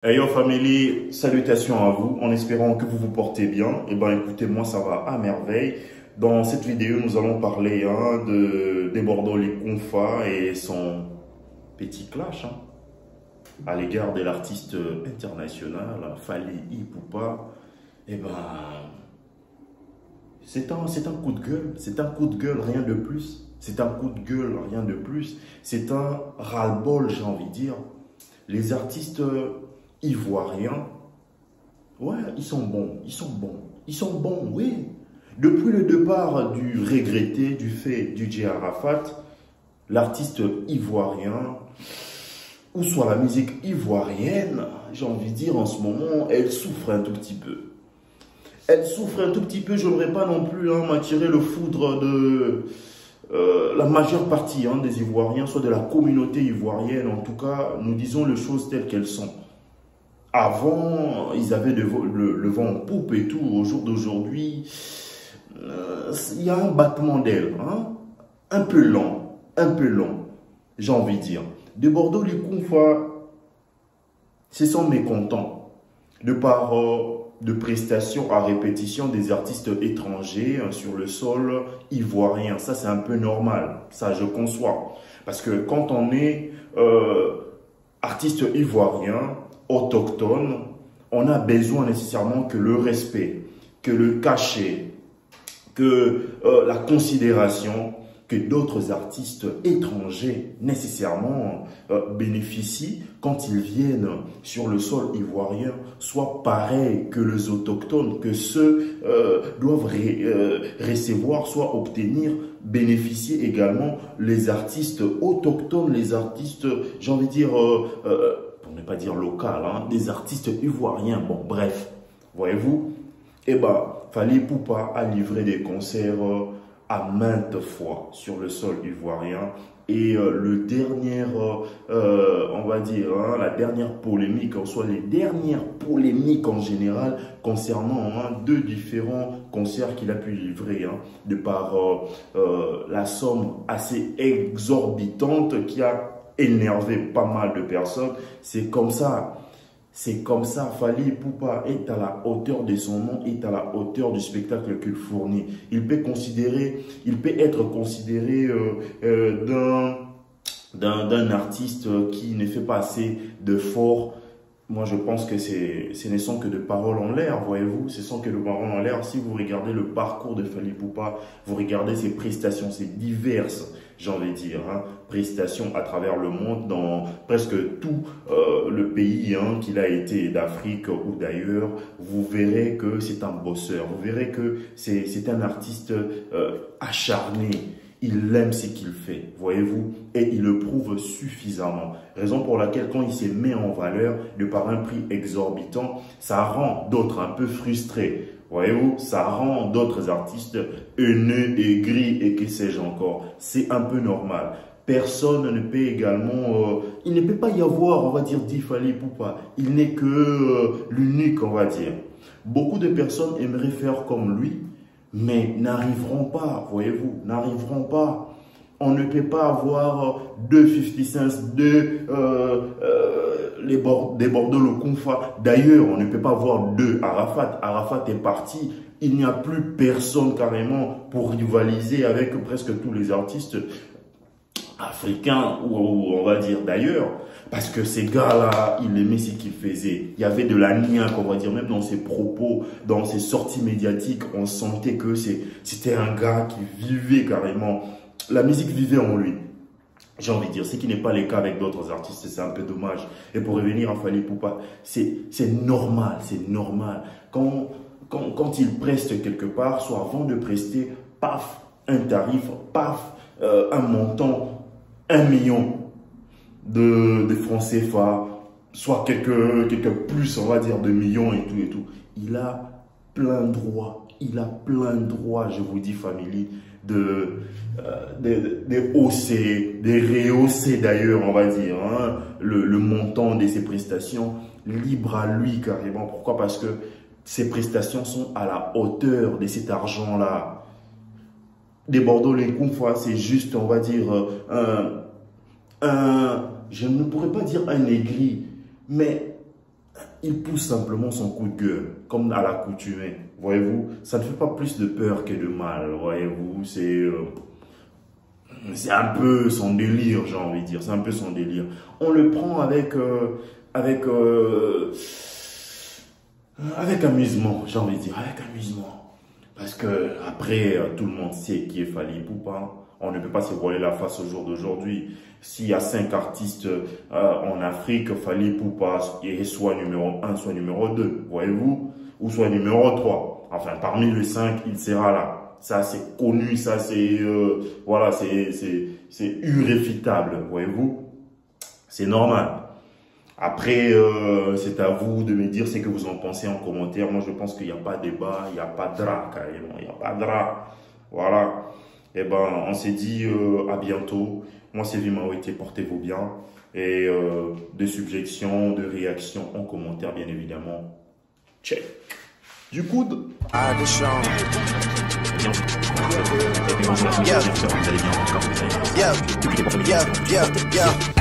Hey yo family, salutations à vous, en espérant que vous vous portez bien. Eh ben écoutez, moi ça va à merveille. Dans cette vidéo, nous allons parler des Bordeaux Likonfa et son petit clash à l'égard de l'artiste international Fally Ipupa. Eh ben, c'est un coup de gueule, c'est un coup de gueule, rien de plus. C'est un coup de gueule, rien de plus. C'est un ras-le-bol, j'ai envie de dire. Les artistes ivoiriens, ouais, ils sont bons, oui. Depuis le départ du regretté, du fait du DJ Arafat, l'artiste ivoirien, ou soit la musique ivoirienne, j'ai envie de dire en ce moment, elle souffre un tout petit peu. Elle souffre un tout petit peu, je n'aimerais pas non plus m'attirer le foudre de la majeure partie des Ivoiriens, soit de la communauté ivoirienne. En tout cas, nous disons les choses telles qu'elles sont. Avant, ils avaient le vent en poupe et tout. Au jour d'aujourd'hui, il y a un battement d'aile, un peu lent, j'ai envie de dire. De Bordeaux Likonfa, se sont mécontents de par de prestations à répétition des artistes étrangers sur le sol ivoirien. Ça, c'est un peu normal. Ça, je conçois. Parce que quand on est artiste ivoirien, autochtone, on a besoin nécessairement que le respect, que le cachet, que la considération que d'autres artistes étrangers nécessairement bénéficient quand ils viennent sur le sol ivoirien soit pareil que les autochtones, que ceux doivent recevoir, soit obtenir, bénéficier également les artistes autochtones, les artistes, j'ai envie de dire, pour ne pas dire local, des artistes ivoiriens. Bon, bref, voyez-vous, eh ben, Fally Ipupa a livré des concerts à maintes fois sur le sol ivoirien. Et le dernier, on va dire, la dernière polémique, en soit les dernières polémiques en général concernant deux différents concerts qu'il a pu livrer, de par la somme assez exorbitante qui a énervé pas mal de personnes. C'est comme ça. C'est comme ça, Fally Ipupa est à la hauteur de son nom, est à la hauteur du spectacle qu'il fournit. Il peut être considéré d'un artiste qui ne fait pas assez d'efforts. Moi, je pense que ce ne sont que de paroles en l'air, voyez-vous. Ce sont que de paroles en l'air. Si vous regardez le parcours de Fally Ipupa, vous regardez ses prestations, ses diverses, j'ai envie de dire, prestations à travers le monde, dans presque tout le pays qu'il a été, d'Afrique ou d'ailleurs, vous verrez que c'est un bosseur. Vous verrez que c'est un artiste acharné. Il aime ce qu'il fait, voyez-vous, et il le prouve suffisamment. Raison pour laquelle, quand il se met en valeur de par un prix exorbitant, ça rend d'autres un peu frustrés. Voyez-vous, ça rend d'autres artistes haineux, aigris et que sais-je encore. C'est un peu normal. Personne ne peut également... il ne peut pas y avoir, on va dire, dit Fally Ipupa. Il n'est que l'unique, on va dire. Beaucoup de personnes aimeraient faire comme lui, mais n'arriveront pas, voyez-vous, n'arriveront pas. On ne peut pas avoir deux 50 Cent, des Bordeaux Likonfa. D'ailleurs, on ne peut pas avoir deux Arafat. Arafat est parti. Il n'y a plus personne carrément pour rivaliser avec presque tous les artistes africains ou on va dire d'ailleurs. Parce que ces gars-là, ils aimaient ce qu'ils faisaient. Il y avait de la niaque, on va dire, même dans ses propos, dans ses sorties médiatiques, on sentait que c'était un gars qui vivait carrément. La musique vivait en lui. J'ai envie de dire, ce qui n'est pas le cas avec d'autres artistes, c'est un peu dommage. Et pour revenir à Fally Ipupa, c'est normal, c'est normal. Quand il preste quelque part, soit avant de prester, paf, un tarif, paf, un montant, 1 million de francs CFA, soit quelques plus, on va dire, de millions et tout. Il a plein droit, je vous dis, famille, de hausser, de rehausser d'ailleurs, on va dire, le montant de ses prestations, libre à lui carrément. Pourquoi? Parce que ses prestations sont à la hauteur de cet argent-là. Des Bordeaux Likonfa, c'est juste, on va dire, je ne pourrais pas dire un aigri, mais il pousse simplement son coup de gueule, comme à l'accoutumée. Voyez-vous, ça ne fait pas plus de peur que de mal. Voyez-vous, c'est un peu son délire, j'ai envie de dire. C'est un peu son délire. On le prend avec amusement, j'ai envie de dire, avec amusement. Parce que après, tout le monde sait qui est Fally Ipupa. On ne peut pas se voiler la face au jour d'aujourd'hui. S'il y a 5 artistes en Afrique, Fally Ipupa est soit numéro 1, soit numéro 2, voyez-vous, ou soit numéro 3. Enfin, parmi les 5, il sera là. Ça, c'est connu, ça, c'est voilà, c'est irréfutable, voyez-vous. C'est normal. Après, c'est à vous de me dire ce que vous en pensez en commentaire. Moi, je pense qu'il n'y a pas de débat, il n'y a pas de drap, carrément. Il n'y a pas de drap. Voilà. Eh ben, on s'est dit à bientôt. Moi, c'est Vimawete, portez-vous bien. Et de suggestions, de réactions en commentaire, bien évidemment. Check. Du coude. Yeah. Yeah. Yeah. Yeah.